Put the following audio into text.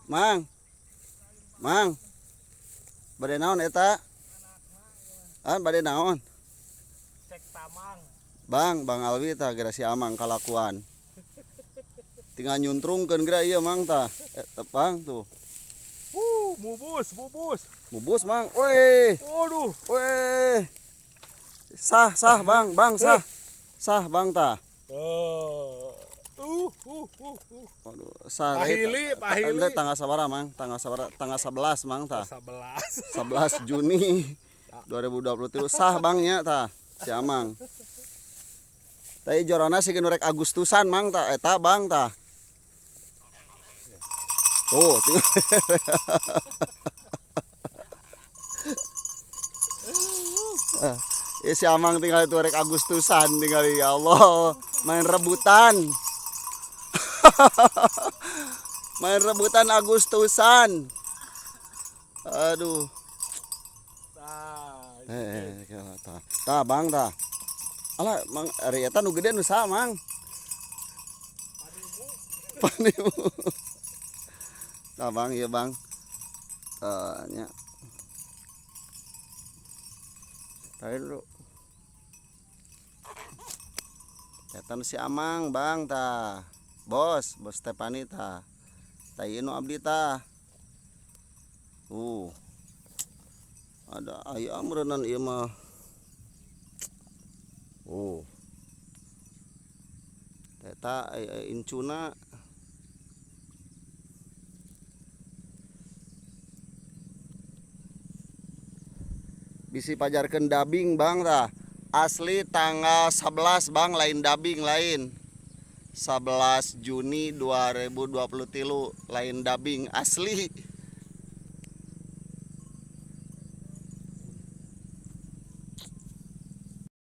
Mang. Mang. Bade naon eta? Bade naon? Cek tamang. Bang Alwi tah geura si Amang kalakuan. Tinggal nyuntrungkeun geura ieu Mang tah. Bang tuh. Bubus. Bubus Mang. Weh. Waduh. Weh. Sah Bang, sah. Sah Bang tah. Waduh, sah. Pahili. Tanggal sabaraha Mang? Tanggal 11 Mang tah. 11. 11 Juni 2023 sah Bang nya tah si Amang. Tadi jorona sih rek Agustusan Mang tah eta Bang tah. Tuh, si Amang tinggal itu rek Agustusan tinggal ya Allah main rebutan. Main rebutan Agustusan. Aduh. Tah Bang tah. Alah Mang ari eta nu gede nu saha Mang? Panimu. Tah Bang ieu Bang. Nya. Tadi dulu. Eta nu si Amang Bang tah. Bos Stepani tah. Tah ieu nu abdi tah. Ada ayam meureunan ieu mah. Eta incuna. Bisi pajarkeun dabing Bang tah. Asli tanggal 11 Bang lain dabing lain. 11 Juni 2023 lain dabing asli.